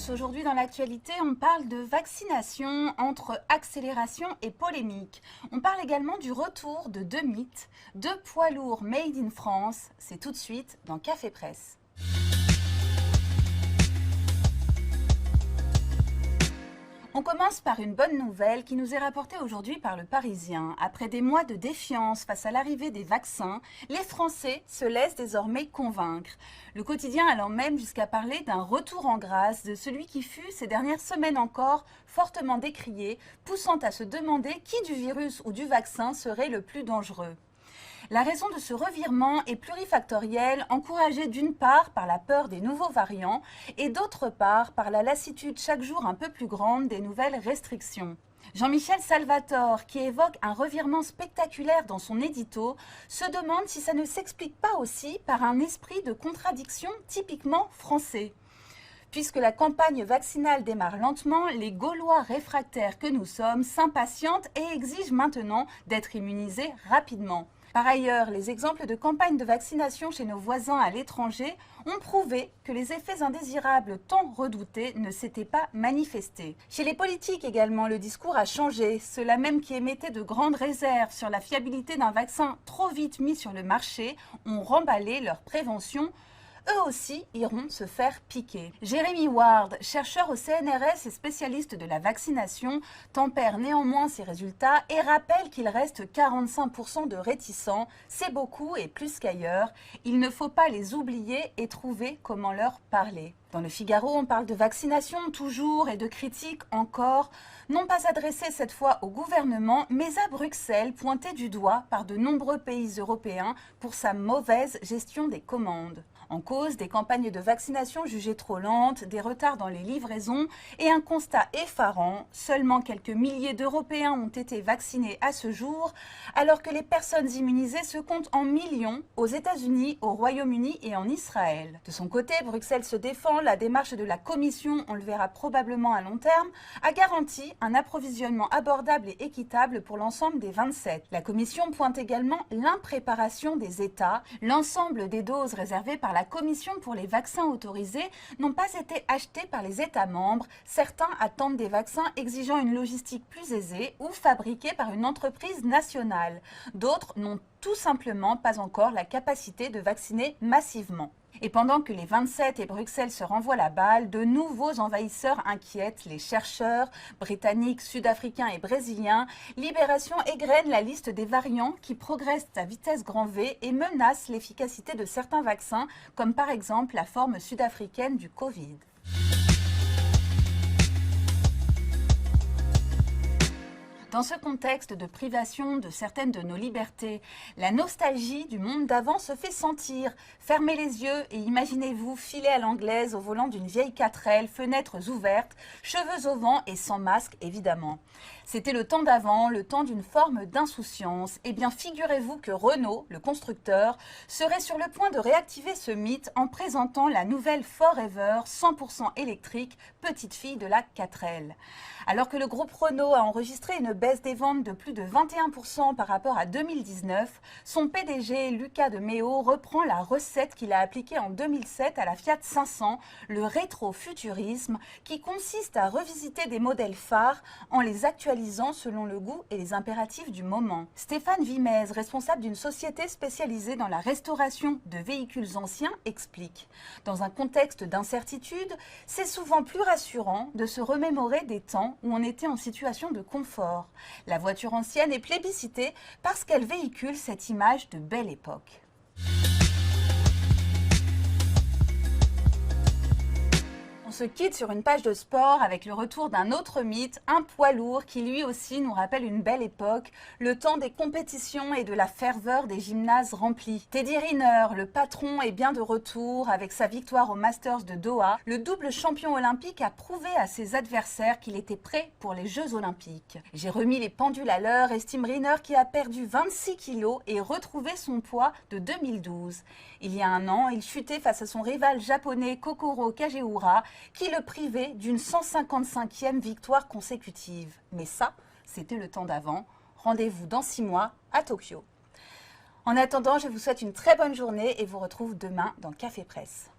tous, aujourd'hui dans l'actualité, on parle de vaccination entre accélération et polémique. On parle également du retour de deux mythes, deux poids lourds made in France. C'est tout de suite dans Café Presse. On commence par une bonne nouvelle qui nous est rapportée aujourd'hui par le Parisien. Après des mois de défiance face à l'arrivée des vaccins, les Français se laissent désormais convaincre. Le quotidien allant même jusqu'à parler d'un retour en grâce de celui qui fut ces dernières semaines encore fortement décrié, poussant à se demander qui du virus ou du vaccin serait le plus dangereux. La raison de ce revirement est plurifactorielle, encouragée d'une part par la peur des nouveaux variants et d'autre part par la lassitude chaque jour un peu plus grande des nouvelles restrictions. Jean-Michel Salvatore, qui évoque un revirement spectaculaire dans son édito, se demande si ça ne s'explique pas aussi par un esprit de contradiction typiquement français. Puisque la campagne vaccinale démarre lentement, les Gaulois réfractaires que nous sommes s'impatientent et exigent maintenant d'être immunisés rapidement. Par ailleurs, les exemples de campagnes de vaccination chez nos voisins à l'étranger ont prouvé que les effets indésirables tant redoutés ne s'étaient pas manifestés. Chez les politiques également, le discours a changé. Ceux-là même qui émettaient de grandes réserves sur la fiabilité d'un vaccin trop vite mis sur le marché ont remballé leur prévention. Eux aussi iront se faire piquer. Jeremy Ward, chercheur au CNRS et spécialiste de la vaccination, tempère néanmoins ses résultats et rappelle qu'il reste 45% de réticents. C'est beaucoup et plus qu'ailleurs. Il ne faut pas les oublier et trouver comment leur parler. Dans le Figaro, on parle de vaccination toujours et de critiques encore, non pas adressées cette fois au gouvernement, mais à Bruxelles, pointées du doigt par de nombreux pays européens pour sa mauvaise gestion des commandes. En cause, des campagnes de vaccination jugées trop lentes, des retards dans les livraisons et un constat effarant, seulement quelques milliers d'Européens ont été vaccinés à ce jour, alors que les personnes immunisées se comptent en millions aux États-Unis, au Royaume-Uni et en Israël. De son côté, Bruxelles se défend, la démarche de la Commission, on le verra probablement à long terme, a garanti un approvisionnement abordable et équitable pour l'ensemble des 27. La Commission pointe également l'impréparation des États. L'ensemble des doses réservées par la Commission pour les vaccins autorisés n'ont pas été achetés par les États membres. Certains attendent des vaccins exigeant une logistique plus aisée ou fabriqués par une entreprise nationale. D'autres n'ont tout simplement pas encore la capacité de vacciner massivement. Et pendant que les 27 et Bruxelles se renvoient la balle, de nouveaux envahisseurs inquiètent les chercheurs britanniques, sud-africains et brésiliens. Libération égrène la liste des variants qui progressent à vitesse grand V et menacent l'efficacité de certains vaccins, comme par exemple la forme sud-africaine du Covid. Dans ce contexte de privation de certaines de nos libertés, la nostalgie du monde d'avant se fait sentir. Fermez les yeux et imaginez-vous filer à l'anglaise au volant d'une vieille 4L, fenêtres ouvertes, cheveux au vent et sans masque évidemment. C'était le temps d'avant, le temps d'une forme d'insouciance. Eh bien, figurez-vous que Renault, le constructeur, serait sur le point de réactiver ce mythe en présentant la nouvelle Forever 100% électrique, petite fille de la 4L. Alors que le groupe Renault a enregistré une baisse des ventes de plus de 21% par rapport à 2019, son PDG, Luca de Meo, reprend la recette qu'il a appliquée en 2007 à la Fiat 500, le rétrofuturisme, qui consiste à revisiter des modèles phares en les actualisant selon le goût et les impératifs du moment. Stéphane Vimez, responsable d'une société spécialisée dans la restauration de véhicules anciens, explique. Dans un contexte d'incertitude, c'est souvent plus rassurant de se remémorer des temps où on était en situation de confort. La voiture ancienne est plébiscitée parce qu'elle véhicule cette image de belle époque. On se quitte sur une page de sport avec le retour d'un autre mythe, un poids lourd qui lui aussi nous rappelle une belle époque, le temps des compétitions et de la ferveur des gymnases remplis. Teddy Riner, le patron, est bien de retour avec sa victoire au Masters de Doha. Le double champion olympique a prouvé à ses adversaires qu'il était prêt pour les Jeux olympiques. J'ai remis les pendules à l'heure, estime Riner qui a perdu 26 kilos et retrouvé son poids de 2012. Il y a un an, il chutait face à son rival japonais Kokoro Kageura, qui le privait d'une 155e victoire consécutive. Mais ça, c'était le temps d'avant. Rendez-vous dans 6 mois à Tokyo. En attendant, je vous souhaite une très bonne journée et vous retrouve demain dans Café Presse.